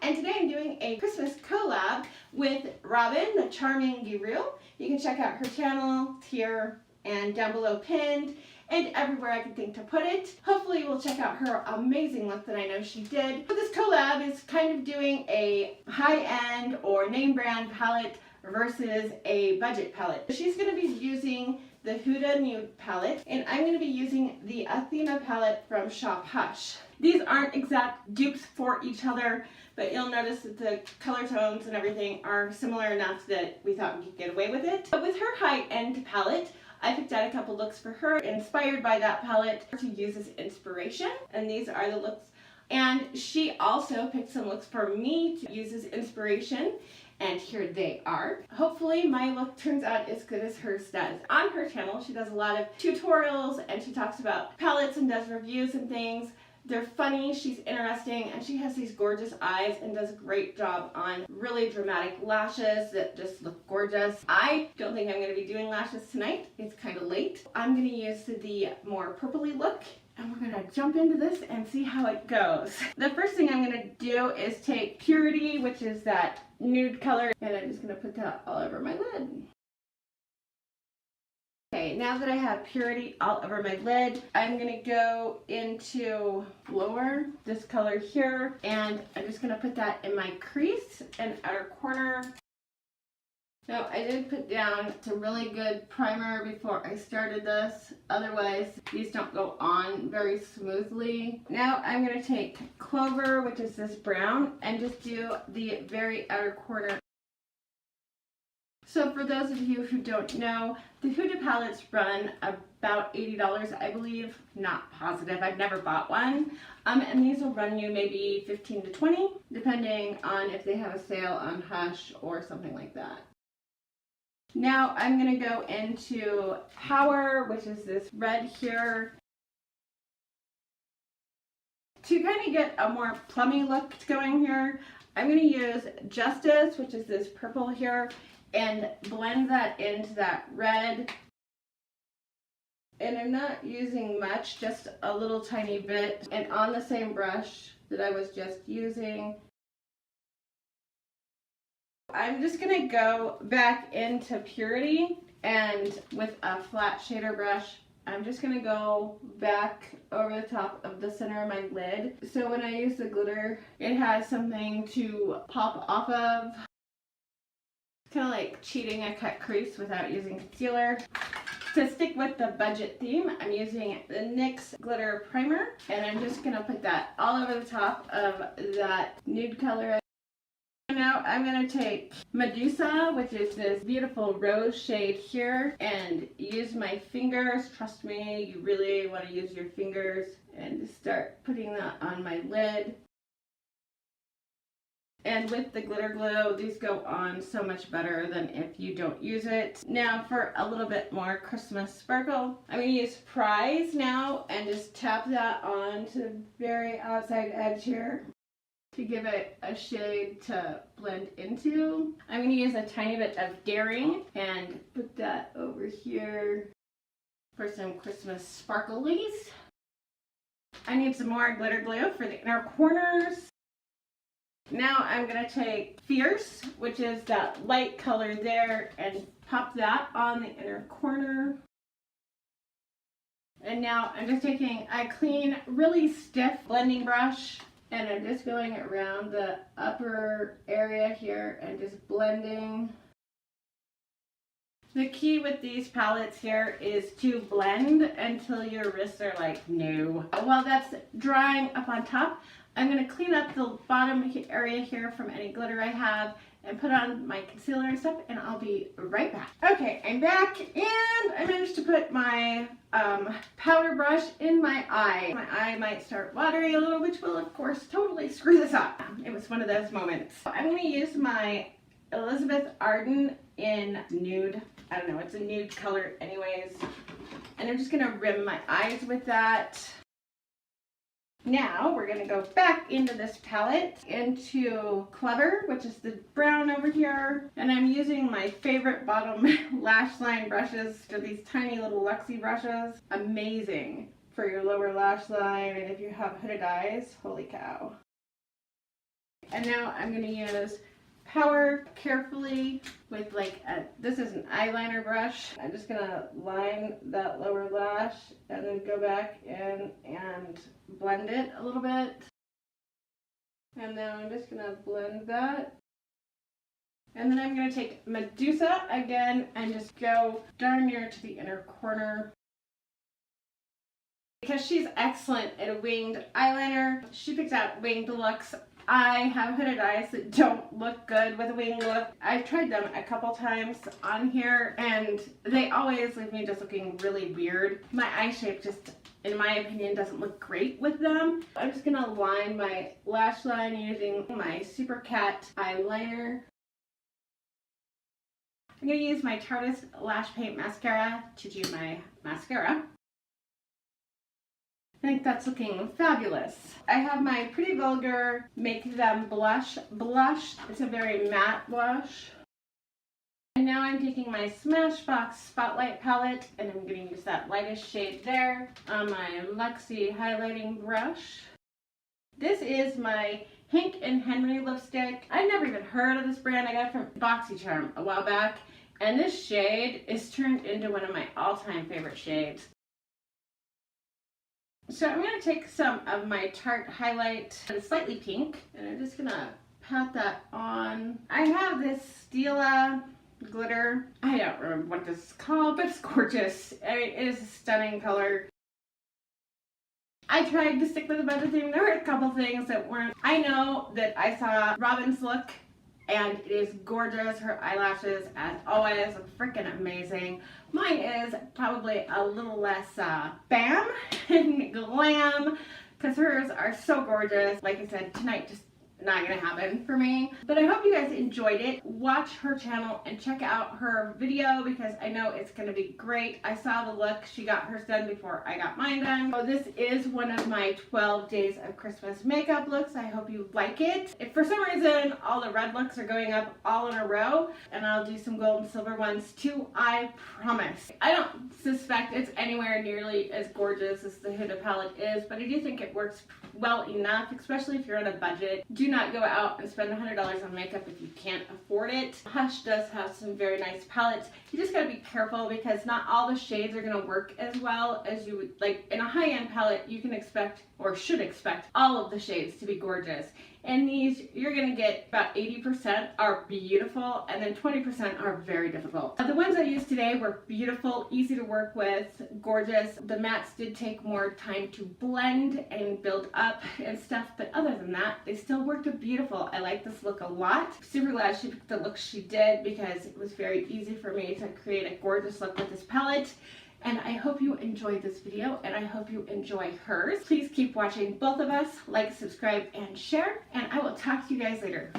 and today I'm doing a Christmas collab with Robyn, the charming guru. You can check out her channel here and down below pinned and everywhere I can think to put it. Hopefully you will check out her amazing look that I know she did. So this collab is kind of doing a high-end or name brand palette versus a budget palette. She's going to be using the Huda nude palette, and I'm going to be using the Athena palette from Shop Hush. These aren't exact dupes for each other, but you'll notice that the color tones and everything are similar enough that we thought we could get away with it. But with her high-end palette, I picked out a couple looks for her inspired by that palette to use as inspiration, and these are the looks. And she also picked some looks for me to use as inspiration, and here they are. Hopefully my look turns out as good as hers does. On her channel, she does a lot of tutorials and she talks about palettes and does reviews and things. They're funny, she's interesting, and she has these gorgeous eyes and does a great job on really dramatic lashes that just look gorgeous. I don't think I'm going to be doing lashes tonight. It's kind of late. I'm going to use the more purpley look, and we're going to jump into this and see how it goes. The first thing I'm going to do is take Purity, which is that nude color, and I'm just going to put that all over my lid. Okay, now that I have Purity all over my lid, I'm going to go into Lower, this color here, and I'm just going to put that in my crease and outer corner. Now, I did put down some really good primer before I started this, otherwise these don't go on very smoothly. Now I'm going to take Clover, which is this brown, and just do the very outer corner. So for those of you who don't know, the Huda palettes run about $80, I believe. Not positive, I've never bought one. And these will run you maybe 15 to 20, depending on if they have a sale on Hush or something like that. Now I'm going to go into Power, which is this red here. To kind of get a more plummy look going here, I'm going to use Justice, which is this purple here, and blend that into that red. And I'm not using much, just a little tiny bit. And on the same brush that I was just using, I'm just going to go back into Purity, and with a flat shader brush, I'm just going to go back over the top of the center of my lid. So when I use the glitter, it has something to pop off of. Kind of like cheating a cut crease without using concealer. To stick with the budget theme, I'm using the NYX glitter primer, and I'm just going to put that all over the top of that nude color. Now I'm going to take Medusa, which is this beautiful rose shade here, and use my fingers. Trust me, you really want to use your fingers, and just start putting that on my lid. And with the glitter glue, these go on so much better than if you don't use it. Now for a little bit more Christmas sparkle, I'm going to use Prize now and just tap that on to the very outside edge here to give it a shade to blend into. I'm going to use a tiny bit of Daring and put that over here for some Christmas sparklies. I need some more glitter glue for the inner corners. Now I'm going to take Fierce, which is that light color there, and pop that on the inner corner. And now I'm just taking a clean, really stiff blending brush, and I'm just going around the upper area here and just blending. The key with these palettes here is to blend until your wrists are like new. While that's drying up on top, I'm going to clean up the bottom area here from any glitter I have and put on my concealer and stuff, and I'll be right back. Okay, I'm back, and I managed to put my powder brush in my eye. My eye might start watering a little, which will of course totally screw this up. It was one of those moments. I'm going to use my Elizabeth Arden in Nude. I don't know, it's a nude color anyways. And I'm just going to rim my eyes with that. Now we're going to go back into this palette, into Clever, which is the brown over here. And I'm using my favorite bottom lash line brushes. They're these tiny little Luxie brushes. Amazing for your lower lash line, and if you have hooded eyes, holy cow. And now I'm going to use Power carefully with like this is an eyeliner brush. I'm just going to line that lower lash and then go back in and blend it a little bit. And now I'm just going to blend that. And then I'm going to take Medusa again and just go darn near to the inner corner. Because she's excellent at a winged eyeliner, she picked out winged looks. I have hooded eyes that don't look good with a winged look. I've tried them a couple times on here and they always leave me just looking really weird. My eye shape just, in my opinion, doesn't look great with them. I'm just going to line my lash line using my Super Cat eyeliner. I'm going to use my Tarteist Lash Paint Mascara to do my mascara. I think that's looking fabulous. I have my Pretty Vulgar Make Them Blush. It's a very matte blush. And now I'm taking my Smashbox Spotlight palette and I'm going to use that lightest shade there on my Luxie highlighting brush. This is my Hank and Henry lipstick. I've never even heard of this brand. I got it from BoxyCharm a while back. And this shade is turned into one of my all-time favorite shades. So I'm going to take some of my Tarte highlight, and slightly pink, and I'm just going to pat that on. I have this Stila glitter. I don't remember what this is called, but it's gorgeous. I mean, it is a stunning color. I tried to stick with a budget theme. There were a couple things that weren't. I know that I saw Robyn's look, and it is gorgeous. Her eyelashes, as always, are freaking amazing. Mine is probably a little less bam and glam because hers are so gorgeous. Like I said, tonight just not gonna happen for me. But I hope you guys enjoyed it. Watch her channel and check out her video because I know it's gonna be great. I saw the look. She got hers done before I got mine done. So this is one of my 12 days of Christmas makeup looks. I hope you like it. If for some reason all the red looks are going up all in a row, and I'll do some gold and silver ones too, I promise. I don't suspect it's anywhere nearly as gorgeous as the Huda palette is, but I do think it works well enough, especially if you're on a budget. Do not go out and spend $100 on makeup if you can't afford it. Hush does have some very nice palettes. You just gotta be careful because not all the shades are gonna work as well as you would like. In a high-end palette, you can expect or should expect all of the shades to be gorgeous. And these, you're gonna get about 80% are beautiful and then 20% are very difficult. The ones I used today were beautiful, easy to work with, gorgeous. The mattes did take more time to blend and build up and stuff, but other than that, they still worked beautiful. I like this look a lot. Super glad she picked the look she did because it was very easy for me to create a gorgeous look with this palette. And I hope you enjoyed this video and I hope you enjoy hers. Please keep watching both of us, like, subscribe, and share, and I will talk to you guys later.